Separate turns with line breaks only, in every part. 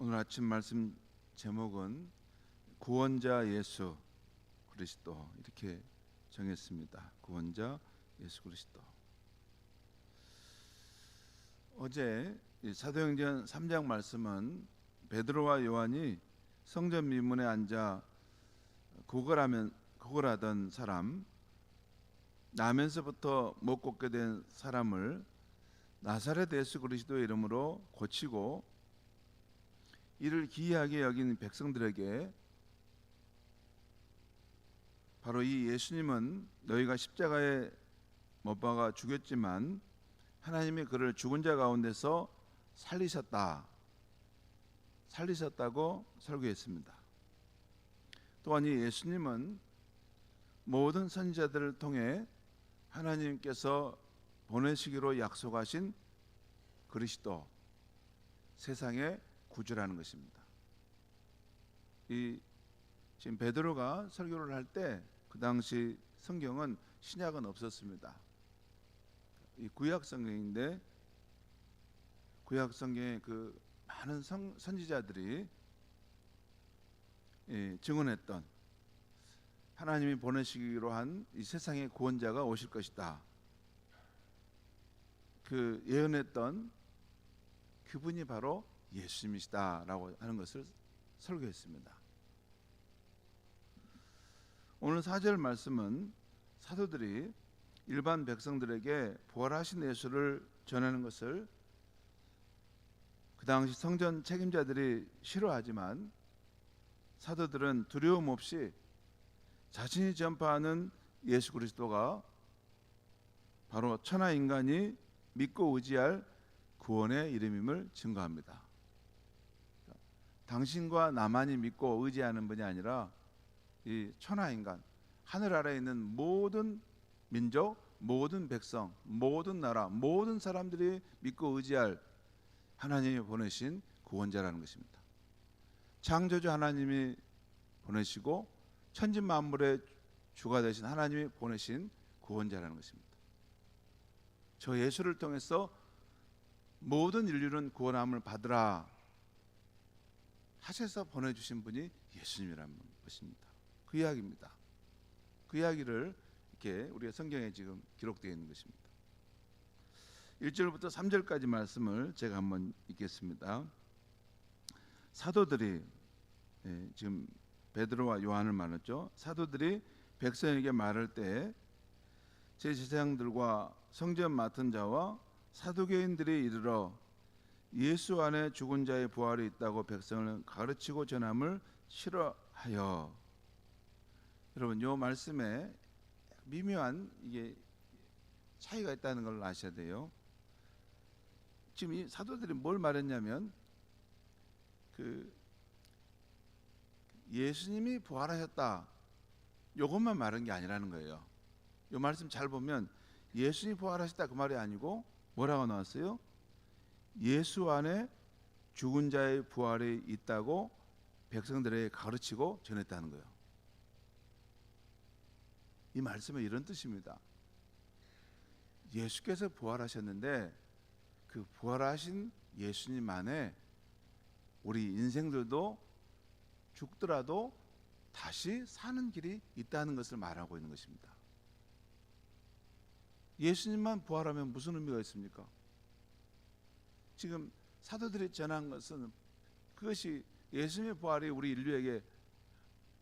오늘 아침 말씀 제목은 구원자 예수 그리스도 이렇게 정했습니다. 구원자 예수 그리스도. 어제 사도행전 3장 말씀은 베드로와 요한이 성전 미문에 앉아 구걸하던 사람, 나면서부터 못 걷게 된 사람을 나사렛 예수 그리스도의 이름으로 고치고 이를 기이하게 여긴 백성들에게 바로 이 예수님은 너희가 십자가에 못 박아 죽였지만 하나님이 그를 죽은 자 가운데서 살리셨다고 설교했습니다. 또한 이 예수님은 모든 선지자들을 통해 하나님께서 보내시기로 약속하신 그리스도, 세상의 구주라는 것입니다. 지금 베드로가 설교를 할 때 그 당시 성경은 신약은 없었습니다. 이 구약 성경인데 구약 성경에 그 많은 선지자들이 증언했던 하나님이 보내시기로 한 이 세상의 구원자가 오실 것이다. 그 예언했던 그분이 바로 예수님이시다라고 하는 것을 설교했습니다. 오늘 4절 말씀은 사도들이 일반 백성들에게 부활하신 예수를 전하는 것을 그 당시 성전 책임자들이 싫어하지만 사도들은 두려움 없이 자신이 전파하는 예수 그리스도가 바로 천하 인간이 믿고 의지할 구원의 이름임을 증거합니다. 당신과 나만이 믿고 의지하는 분이 아니라 이 천하 인간, 하늘 아래에 있는 모든 민족, 모든 백성, 모든 나라, 모든 사람들이 믿고 의지할 하나님이 보내신 구원자라는 것입니다. 창조주 하나님이 보내시고 천지 만물의 주가 되신 하나님이 보내신 구원자라는 것입니다. 저 예수를 통해서 모든 인류는 구원함을 받으라 하셔서 보내주신 분이 예수님이라는 것입니다. 그 이야기입니다. 그 이야기를 이렇게 우리가 성경에 지금 기록되어 있는 것입니다. 1절부터 3절까지 말씀을 제가 한번 읽겠습니다. 사도들이 지금 베드로와 요한을 말했죠. 사도들이 백성에게 말할 때 제사장들과 성전 맡은 자와 사두개인들이 이르러 예수 안에 죽은 자의 부활이 있다고 백성을 가르치고 전함을 싫어하여. 여러분, 이 말씀에 미묘한 이게 차이가 있다는 걸 아셔야 돼요. 지금 이 사도들이 뭘 말했냐면 그 예수님이 부활하셨다 이것만 말한 게 아니라는 거예요. 이 말씀 잘 보면 예수님이 부활하셨다 그 말이 아니고 뭐라고 나왔어요? 예수 안에 죽은 자의 부활이 있다고 백성들에게 가르치고 전했다는 거예요. 이 말씀은 이런 뜻입니다. 예수께서 부활하셨는데 그 부활하신 예수님 안에 우리 인생들도 죽더라도 다시 사는 길이 있다는 것을 말하고 있는 것입니다. 예수님만 부활하면 무슨 의미가 있습니까? 지금 사도들이 전한 것은 그것이 예수님의 부활이 우리 인류에게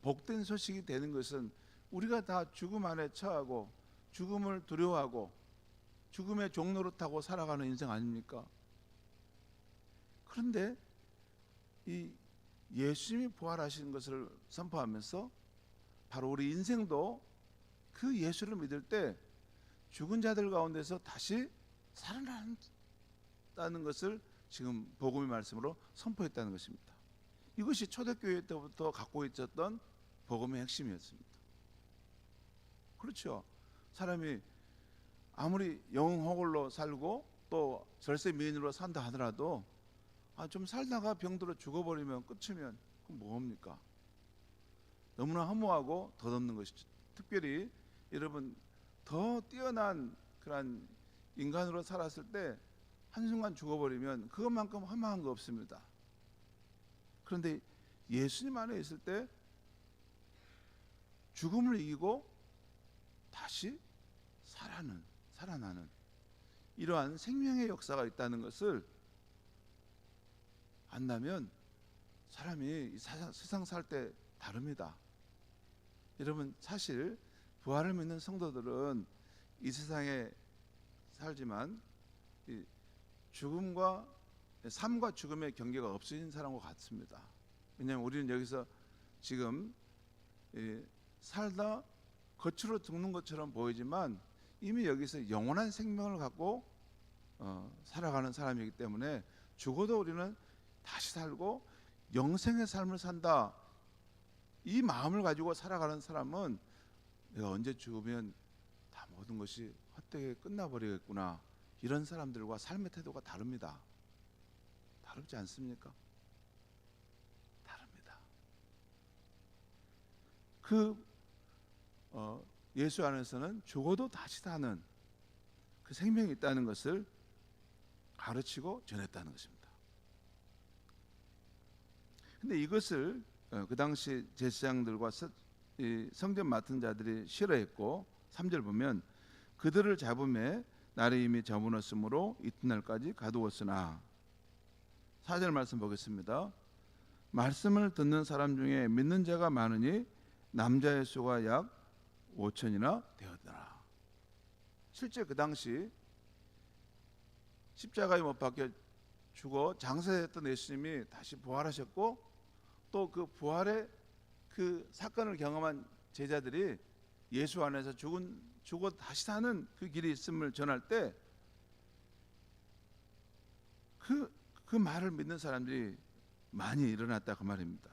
복된 소식이 되는 것은 우리가 다 죽음 안에 처하고 죽음을 두려워하고 죽음의 종로를 타고 살아가는 인생 아닙니까? 그런데 이 예수님이 부활하신 것을 선포하면서 바로 우리 인생도 그 예수를 믿을 때 죽은 자들 가운데서 다시 살아난다는 것을 지금 복음의 말씀으로 선포했다는 것입니다. 이것이 초대교회 때부터 갖고 있었던 복음의 핵심이었습니다. 그렇죠. 사람이 아무리 영혼홀로 살고 또 절세미인으로 산다 하더라도 좀 살다가 병들어 죽어버리면 끝이면 그럼 뭐합니까? 너무나 허무하고 덧없는 것이죠. 특별히 여러분 더 뛰어난 그런 인간으로 살았을 때 한순간 죽어버리면 그것만큼 허무한 거 없습니다. 그런데 예수님 안에 있을 때 죽음을 이기고 다시 살아나는 이러한 생명의 역사가 있다는 것을 안다면 사람이 이 세상 살 때 다릅니다. 여러분, 사실 부활을 믿는 성도들은 이 세상에 살지만 이 삶과 죽음의 경계가 없어진 사람과 같습니다. 왜냐하면 우리는 여기서 지금 살다 거칠어 죽는 것처럼 보이지만 이미 여기서 영원한 생명을 갖고 살아가는 사람이기 때문에 죽어도 우리는 다시 살고 영생의 삶을 산다, 이 마음을 가지고 살아가는 사람은 내가 언제 죽으면 다 모든 것이 헛되게 끝나버리겠구나, 이런 사람들과 삶의 태도가 다릅니다. 다르지 않습니까? 다릅니다. 예수 안에서는 죽어도 다시 사는 그 생명이 있다는 것을 가르치고 전했다는 것입니다. 근데 이것을 그 당시 제사장들과 성전 맡은 자들이 싫어했고, 3절 보면 그들을 잡음에 날이 이미 저물었으므로 이튿날까지 가두었으나, 4절 말씀 보겠습니다. 말씀을 듣는 사람 중에 믿는 자가 많으니 남자의 수가 약 5천이나 되었더라. 실제 그 당시 십자가에 못 박혀 죽어 장사했던 예수님이 다시 부활하셨고, 또 그 부활의 그 사건을 경험한 제자들이 예수 안에서 죽어 다시 사는 그 길이 있음을 전할 때 그 말을 믿는 사람들이 많이 일어났다, 그 말입니다.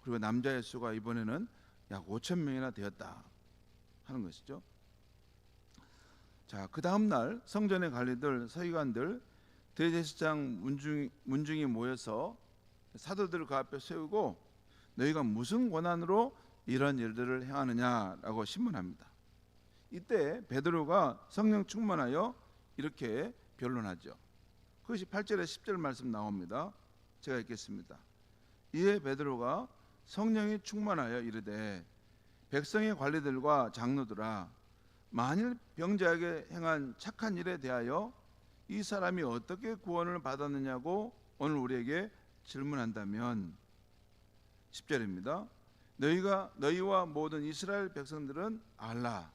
그리고 남자의 수가 이번에는 약 5천 명이나 되었다 하는 것이죠. 자, 그 다음 날 성전의 관리들, 서기관들, 대제사장 문중이 모여서 사도들을 그 앞에 세우고 너희가 무슨 권한으로 이런 일들을 행하느냐라고 신문합니다. 이때 베드로가 성령 충만하여 이렇게 변론하죠. 그것이 8절에 10절 말씀 나옵니다. 제가 읽겠습니다. 이에 베드로가 성령이 충만하여 이르되 백성의 관리들과 장로들아, 만일 병자에게 행한 착한 일에 대하여 이 사람이 어떻게 구원을 받았느냐고 오늘 우리에게 질문한다면, 10절입니다. 너희와 모든 이스라엘 백성들은 알라.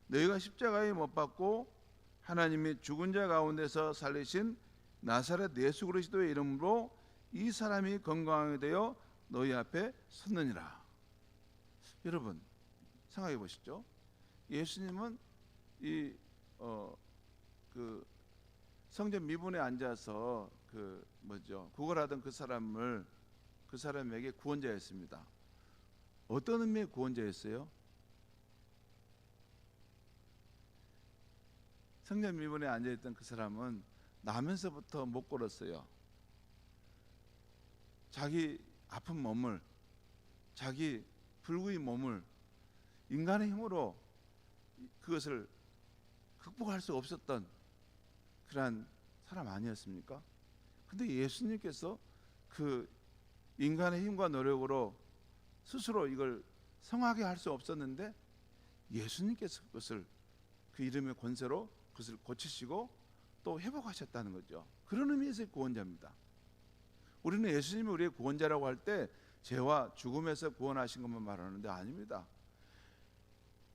너희가 십자가에 못 박고 하나님이 죽은 자 가운데서 살리신 나사렛 예수 그리스도의 이름으로 이 사람이 건강하게 되어 너희 앞에 섰느니라. 여러분, 생각해 보시죠. 예수님은 그 성전 미분에 앉아서 구걸하던 그 사람에게 구원자였습니다. 어떤 의미의 구원자였어요? 성전 미분에 앉아있던 그 사람은 나면서부터 못 걸었어요. 자기 아픈 몸을, 자기 불구의 몸을 인간의 힘으로 그것을 극복할 수 없었던 그러한 사람 아니었습니까? 근데 예수님께서 그 인간의 힘과 노력으로 스스로 이걸 성하게 할 수 없었는데 예수님께서 그것을 그 이름의 권세로 그것을 고치시고 또 회복하셨다는 거죠. 그런 의미에서의 구원자입니다. 우리는 예수님이 우리의 구원자라고 할 때 죄와 죽음에서 구원하신 것만 말하는데 아닙니다.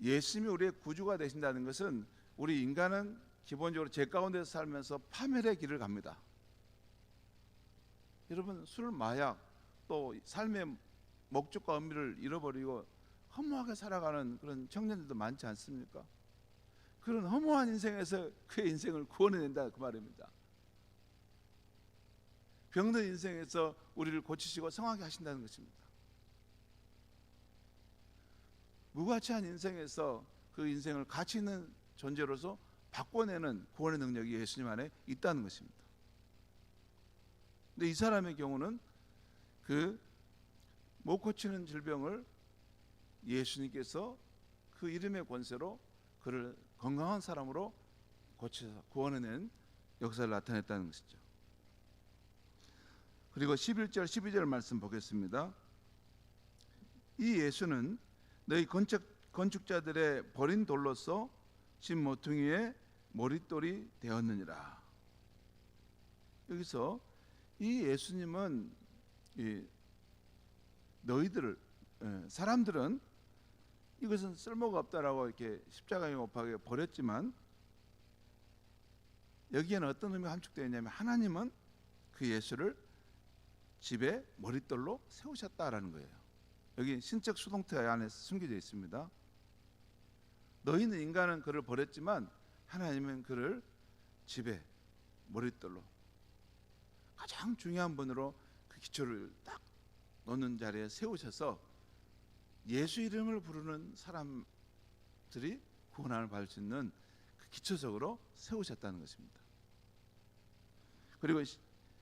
예수님이 우리의 구주가 되신다는 것은 우리 인간은 기본적으로 죄 가운데서 살면서 파멸의 길을 갑니다. 여러분, 술, 마약, 또 삶의 목적과 의미를 잃어버리고 허무하게 살아가는 그런 청년들도 많지 않습니까? 그런 허무한 인생에서 그의 인생을 구원해낸다, 그 말입니다. 병든 인생에서 우리를 고치시고 성하게 하신다는 것입니다. 무가치한 인생에서 그 인생을 가치 있는 존재로서 바꿔내는 구원의 능력이 예수님 안에 있다는 것입니다. 근데 이 사람의 경우는 그 못 고치는 질병을 예수님께서 그 이름의 권세로 그를 건강한 사람으로 고쳐서 구원해낸 역사를 나타냈다는 것이죠. 그리고 11절 12절 말씀 보겠습니다. 이 예수는 너희 건축자들의 버린 돌로서 집 모퉁이의 머릿돌이 되었느니라. 여기서 이 예수님은 너희들을 사람들은 이것은 쓸모가 없다라고 이렇게 십자가에 못 박아 버렸지만, 여기에는 어떤 의미가 함축되어 있냐면 하나님은 그 예수를 집에 머릿돌로 세우셨다라는 거예요. 여기 신적 수동태 안에 숨겨져 있습니다. 너희는 인간은 그를 버렸지만 하나님은 그를 집에 머릿돌로 가장 중요한 분으로 그 기초를 딱 놓는 자리에 세우셔서 예수 이름을 부르는 사람들이 구원을 받을 수 있는 그 기초적으로 세우셨다는 것입니다. 그리고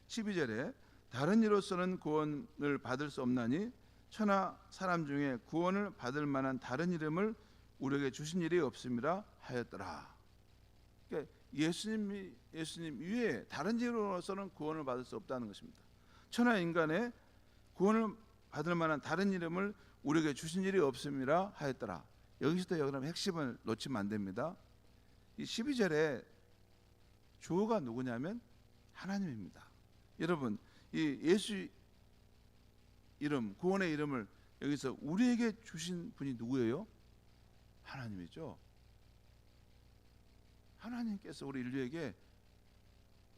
12절에 다른 이로서는 구원을 받을 수 없나니 천하 사람 중에 구원을 받을 만한 다른 이름을 우리에게 주신 일이 없음이라 하였더라. 그러니까 예수님 위에 다른 이로서는 구원을 받을 수 없다는 것입니다. 천하 인간의 구원을 받을 만한 다른 이름을 우리에게 주신 일이 없음이라 하였더라. 여기서도 여러분 핵심을 놓치면 안 됩니다. 이 12절에 주어가 누구냐면 하나님입니다. 여러분, 이 예수 이름, 구원의 이름을 여기서 우리에게 주신 분이 누구예요? 하나님이죠. 하나님께서 우리 인류에게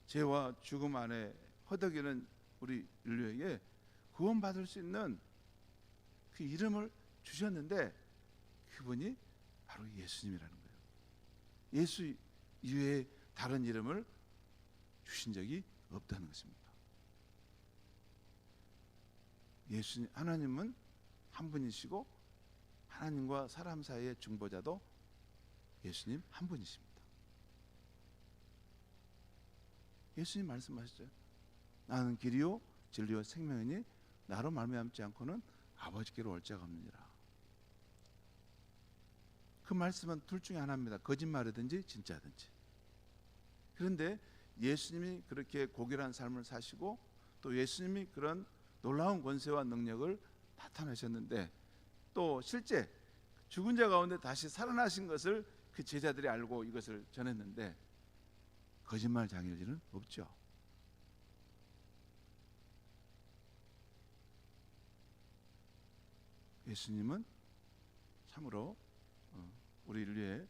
죄와 죽음 안에 허덕이는 우리 인류에게 구원받을 수 있는 그 이름을 주셨는데, 그분이 바로 예수님이라는 거예요. 예수 이외에 다른 이름을 주신 적이 없다는 것입니다. 하나님은 한 분이시고 하나님과 사람 사이의 중보자도 예수님 한 분이십니다. 예수님 말씀하시죠. 나는 길이요 진리요 생명이니 나로 말미암지 않고는 아버지께로 올 자가 없느니라. 그 말씀은 둘 중에 하나입니다. 거짓말이든지 진짜든지. 그런데 예수님이 그렇게 고결한 삶을 사시고 또 예수님이 그런 놀라운 권세와 능력을 나타내셨는데, 또 실제 죽은 자 가운데 다시 살아나신 것을 그 제자들이 알고 이것을 전했는데 거짓말 장일 일은 없죠. 예수님은 참으로 우리 인류에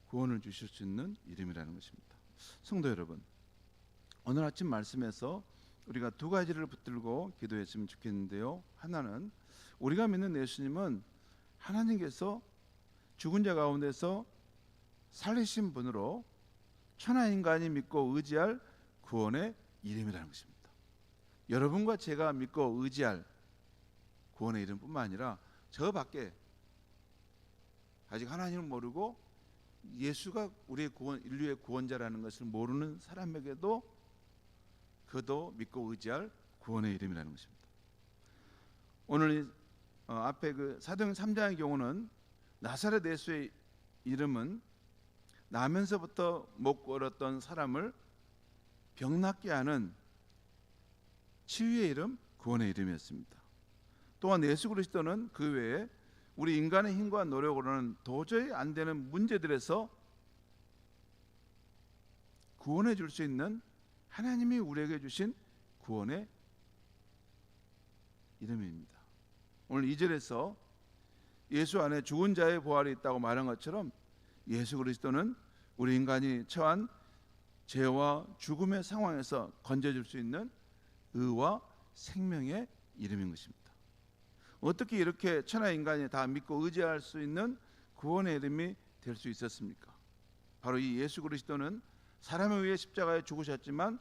구원을 주실 수 있는 이름이라는 것입니다. 성도 여러분, 오늘 아침 말씀에서 우리가 두 가지를 붙들고 기도했으면 좋겠는데요. 하나는 우리가 믿는 예수님은 하나님께서 죽은 자 가운데서 살리신 분으로 천하 인간이 믿고 의지할 구원의 이름이라는 것입니다. 여러분과 제가 믿고 의지할 구원의 이름뿐만 아니라 저 밖에 아직 하나님을 모르고 예수가 우리의 인류의 구원자라는 것을 모르는 사람에게도 그도 믿고 의지할 구원의 이름이라는 것입니다. 오늘 앞에 그 사도행 3장의 경우는 나사렛 예수의 이름은 나면서부터 못 걸었던 사람을 병낫게 하는 치유의 이름, 구원의 이름이었습니다. 또한 예수 그리스도는 그 외에 우리 인간의 힘과 노력으로는 도저히 안 되는 문제들에서 구원해 줄 수 있는 하나님이 우리에게 주신 구원의 이름입니다. 오늘 2절에서 예수 안에 죽은 자의 부활이 있다고 말한 것처럼 예수 그리스도는 우리 인간이 처한 죄와 죽음의 상황에서 건져줄 수 있는 의와 생명의 이름인 것입니다. 어떻게 이렇게 천하 인간이 다 믿고 의지할 수 있는 구원의 이름이 될 수 있었습니까? 바로 이 예수 그리스도는 사람에 의해 십자가에 죽으셨지만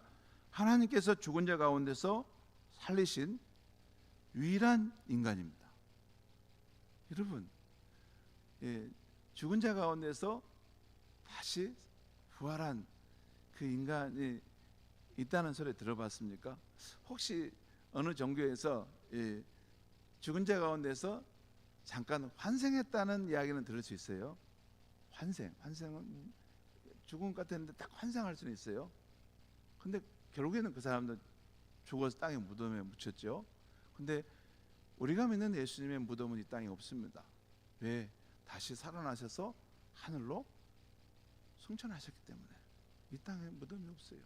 하나님께서 죽은 자 가운데서 살리신 유일한 인간입니다. 여러분, 죽은 자 가운데서 다시 부활한 그 인간이 있다는 소리 들어봤습니까? 혹시 어느 종교에서 죽은 자 가운데서 잠깐 환생했다는 이야기는 들을 수 있어요. 환생은 죽은 것 같았는데 딱 환생할 수는 있어요. 근데 결국에는 그 사람도 죽어서 땅에 무덤에 묻혔죠. 근데 우리가 믿는 예수님의 무덤은 이 땅에 없습니다. 왜? 다시 살아나셔서 하늘로 승천하셨기 때문에 이 땅에 무덤이 없어요.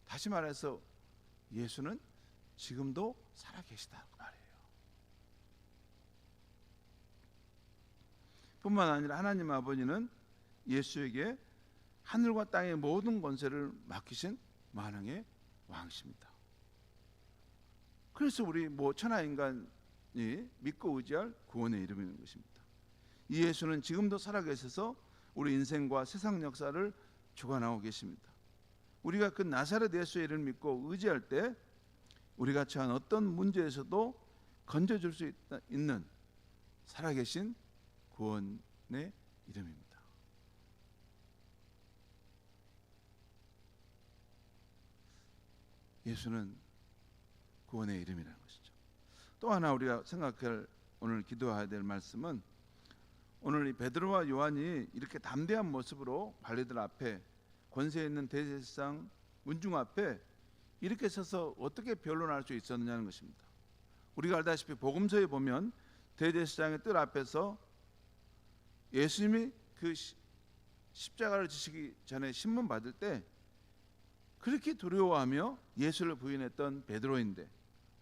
다시 말해서 예수는 지금도 살아계시다 그 말이에요. 뿐만 아니라 하나님 아버지는 예수에게 하늘과 땅의 모든 권세를 맡기신 만왕의 왕이십니다. 그래서 우리 천하 인간이 믿고 의지할 구원의 이름인 것입니다. 이 예수는 지금도 살아계셔서 우리 인생과 세상 역사를 주관하고 계십니다. 우리가 그 나사렛 예수의 이름을 믿고 의지할 때 우리가 처한 어떤 문제에서도 건져줄 수 있는 살아계신 구원의 이름입니다. 예수는 구원의 이름이라는 것이죠. 또 하나 우리가 생각할 오늘 기도해야 될 말씀은 오늘 이 베드로와 요한이 이렇게 담대한 모습으로 관리들 앞에 권세 있는 대제사장 문중 앞에 이렇게 서서 어떻게 변론할 수 있었느냐는 것입니다. 우리가 알다시피 복음서에 보면 대제사장의 뜰 앞에서 예수님이 그 십자가를 지시기 전에 신문 받을 때 그렇게 두려워하며 예수를 부인했던 베드로인데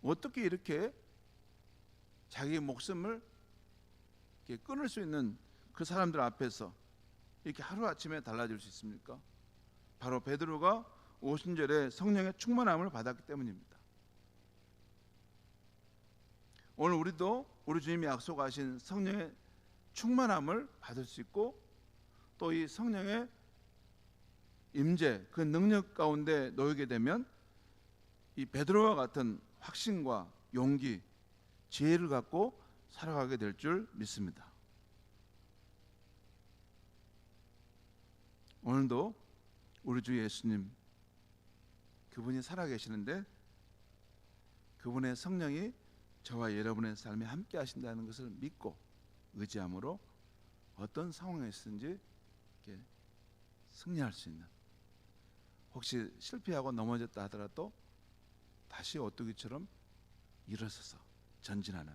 어떻게 이렇게 자기의 목숨을 이렇게 끊을 수 있는 그 사람들 앞에서 이렇게 하루아침에 달라질 수 있습니까? 바로 베드로가 오순절에 성령의 충만함을 받았기 때문입니다. 오늘 우리도 우리 주님이 약속하신 성령의 충만함을 받을 수 있고 또 이 성령의 임재 그 능력 가운데 놓이게 되면 이 베드로와 같은 확신과 용기, 지혜를 갖고 살아가게 될 줄 믿습니다. 오늘도 우리 주 예수님 그분이 살아계시는데 그분의 성령이 저와 여러분의 삶에 함께 하신다는 것을 믿고 의지함으로 어떤 상황에 있든지 이렇게 승리할 수 있는, 혹시 실패하고 넘어졌다 하더라도 다시 오뚜기처럼 일어서서 전진하는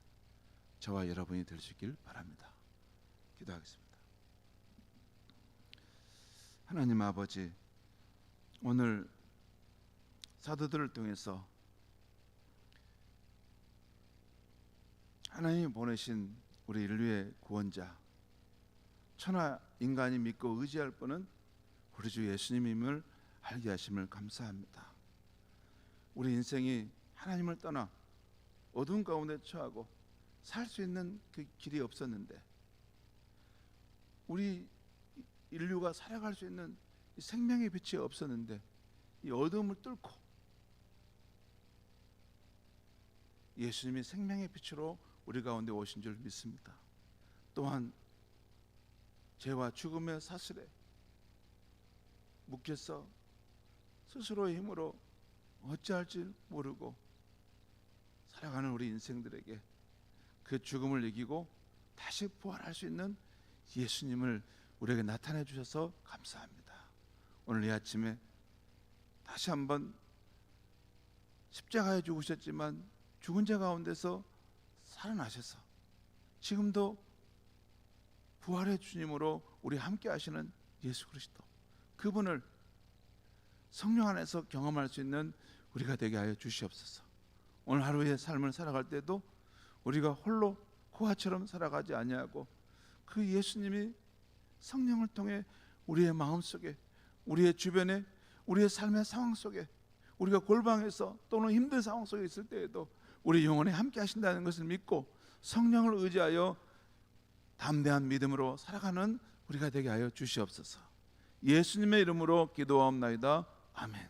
저와 여러분이 될 수 있길 바랍니다. 기도하겠습니다. 하나님 아버지, 오늘 사도들을 통해서 하나님이 보내신 우리 인류의 구원자, 천하 인간이 믿고 의지할 분은 우리 주 예수님임을 알게 하심을 감사합니다. 우리 인생이 하나님을 떠나 어두운 가운데 처하고 살 수 있는 그 길이 없었는데 우리 인류가 살아갈 수 있는 이 생명의 빛이 없었는데 이 어둠을 뚫고 예수님이 생명의 빛으로 우리 가운데 오신 줄 믿습니다. 또한 죄와 죽음의 사슬에 묶여서 스스로의 힘으로 어찌할지 모르고 살아가는 우리 인생들에게 그 죽음을 이기고 다시 부활할 수 있는 예수님을 우리에게 나타내 주셔서 감사합니다. 오늘 이 아침에 다시 한번 십자가에 죽으셨지만 죽은 자 가운데서 살아나셔서 지금도 부활의 주님으로 우리 함께 하시는 예수 그리스도, 그분을 성령 안에서 경험할 수 있는 우리가 되게 하여 주시옵소서. 오늘 하루의 삶을 살아갈 때도 우리가 홀로 고아처럼 살아가지 아니하고 그 예수님이 성령을 통해 우리의 마음속에, 우리의 주변에, 우리의 삶의 상황 속에, 우리가 골방에서 또는 힘든 상황 속에 있을 때에도 우리 영혼에 함께 하신다는 것을 믿고 성령을 의지하여 담대한 믿음으로 살아가는 우리가 되게 하여 주시옵소서. 예수님의 이름으로 기도하옵나이다. 아멘.